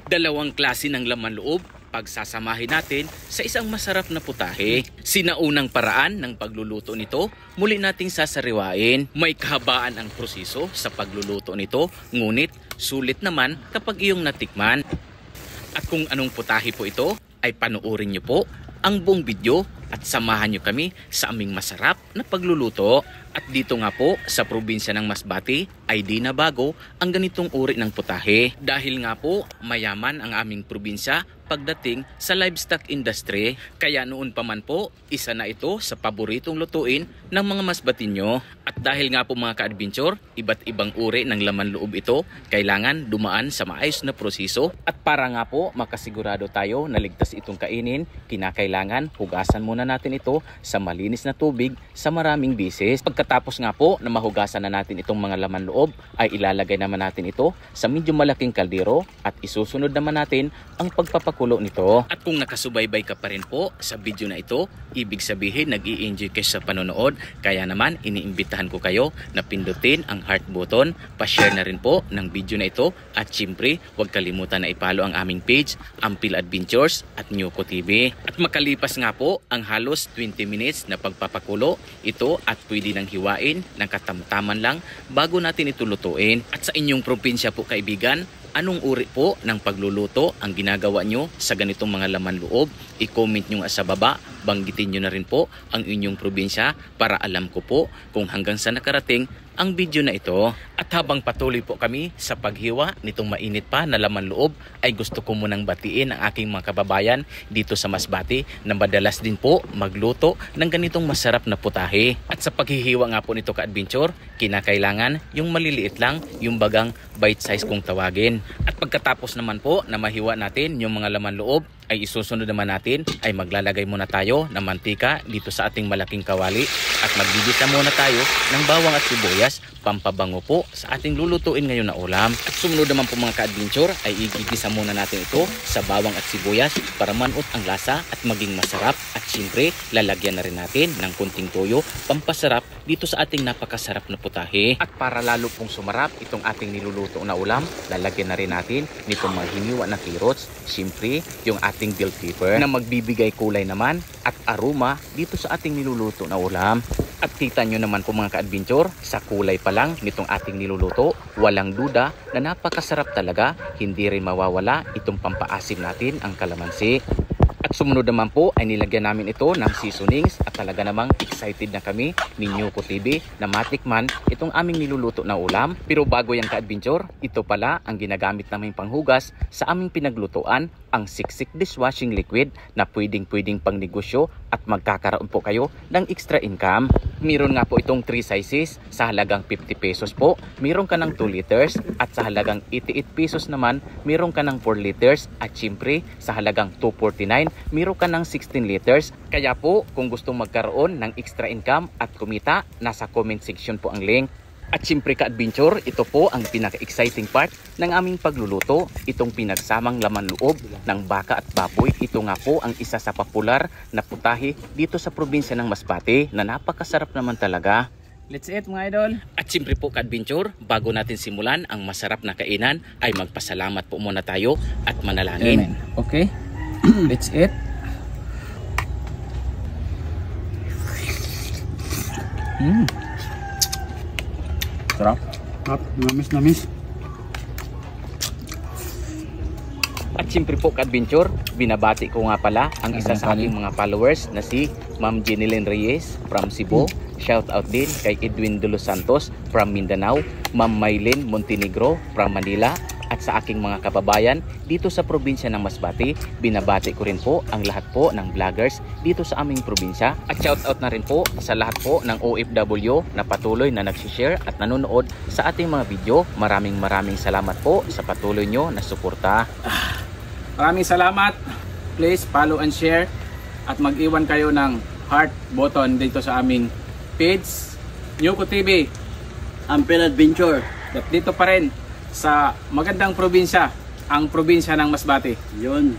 Dalawang klase ng laman loob pagsasamahin natin sa isang masarap na putahe. Sinaunang paraan ng pagluluto nito, muli nating sasariwain. May kahabaan ang proseso sa pagluluto nito, ngunit sulit naman kapag iyong natikman. At kung anong putahe po ito, ay panuorin nyo po ang buong video at samahan nyo kami sa aming masarap na pagluluto. At dito nga po sa probinsya ng Masbate ay di na bago ang ganitong uri ng putahe. Dahil nga po mayaman ang aming probinsya pagdating sa livestock industry. Kaya noon pa man po, isa na ito sa paboritong lutuin ng mga Masbateño. At dahil nga po mga ka-adventure, iba't ibang uri ng laman loob ito, kailangan dumaan sa maayos na proseso. At para nga po makasigurado tayo na ligtas itong kainin, kinakailangan hugasan muna natin ito sa malinis na tubig sa maraming bisis. Pagkatapos nga po na mahugasan na natin itong mga laman loob, ay ilalagay naman natin ito sa medyo malaking kaldero at isusunod naman natin ang pagpapakulo nito. At kung nakasubaybay ka pa rin po sa video na ito, ibig sabihin nag-i-enjoy kayo sa panonood. Kaya naman iniimbitahan ko kayo na pindutin ang heart button, pa-share na rin po ng video na ito, at syempre huwag kalimutan na i-follow ang aming page, Ampil Adventures at Nyuko TV. At makalipas nga po ang halos 20 minutes na pagpapakulo ito, at pwede nang hiwain ng katamtaman lang bago natin ito lutuin. At sa inyong probinsya po kaibigan, anong uri po ng pagluluto ang ginagawa nyo sa ganitong mga laman loob? I-comment nyo nga sa baba, banggitin nyo na rin po ang inyong probinsya para alam ko po kung hanggang sa nakarating ang video na ito. At habang patuloy po kami sa paghiwa nitong mainit pa na laman loob, ay gusto ko munang batiin ang aking mga kababayan dito sa Masbate na madalas din po magluto ng ganitong masarap na putahe. At sa paghihiwa nga po nito ka-adventure, kinakailangan yung maliliit lang, yung bagang bite size kung tawagin. At pagkatapos naman po na mahiwa natin yung mga laman loob, ay isusunod naman natin ay maglalagay muna tayo ng mantika dito sa ating malaking kawali, at maggigisa muna tayo ng bawang at sibuyas, pampabango po sa ating lulutuin ngayon na ulam. At sumunod naman po mga ka-adventure ay igigisa muna natin ito sa bawang at sibuyas para manot ang lasa at maging masarap. At syempre lalagyan na rin natin ng kunting toyo, pampasarap dito sa ating napakasarap na putahe. At para lalo pong sumarap itong ating niluluto na ulam, lalagyan na rin natin nitong mga hiniwa na carrots, syempre yung ating bell pepper na magbibigay kulay naman at aroma dito sa ating niluluto na ulam. At kita nyo naman po mga ka-adventure, sa kulay pa lang nitong ating niluluto, walang duda na napakasarap talaga. Hindi rin mawawala itong pampaasim natin, ang kalamansi. At sumunod naman po ay nilagyan namin ito ng seasonings, at talaga namang excited na kami ni Nyuko TV na matikman itong aming niluluto na ulam. Pero bago yan ka-adventure, ito pala ang ginagamit naming panghugas sa aming pinaglutuan, ang Siksik dishwashing liquid na pwedeng pang negosyo at magkakaroon po kayo ng extra income. Meron nga po itong 3 sizes sa halagang 50 pesos po. Meron ka ng 2 liters, at sa halagang 88 pesos naman meron ka ng 4 liters, at syempre sa halagang 249 meron ka ng 16 liters. Kaya po kung gustong magkaroon ng extra income at kumita, nasa comment section po ang link. At syempre ka-adventure, ito po ang pinaka-exciting part ng aming pagluluto, itong pinagsamang laman loob ng baka at baboy. Ito nga po ang isa sa popular na putahe dito sa probinsya ng Masbate na napakasarap naman talaga. Let's eat mga idol. At syempre po ka-adventure, bago natin simulan ang masarap na kainan, ay magpasalamat po muna tayo at manalangin. Amen. Okay, let's eat. Sarap. Namis. At syempre po ka-adventure, binabati ko nga pala ang isa sa aking mga followers na si Ma'am Jenilyn Reyes from Cebu. Shout out din kay Edwin De Los Santos from Mindanao, Ma'am Maylin Montenegro from Manila, at sa aking mga kababayan dito sa probinsya ng Masbate. Binabati ko rin po ang lahat po ng vloggers dito sa aming probinsya. At shout out na rin po sa lahat po ng OFW na patuloy na nagsishare at nanonood sa ating mga video. Maraming salamat po sa patuloy nyo na suporta. Maraming salamat. Please follow and share, at mag-iwan kayo ng heart button dito sa aming page, Nyuko TV, Ampil Adventure. at dito pa rin sa magandang probinsya, ang probinsya ng Masbate. Yun.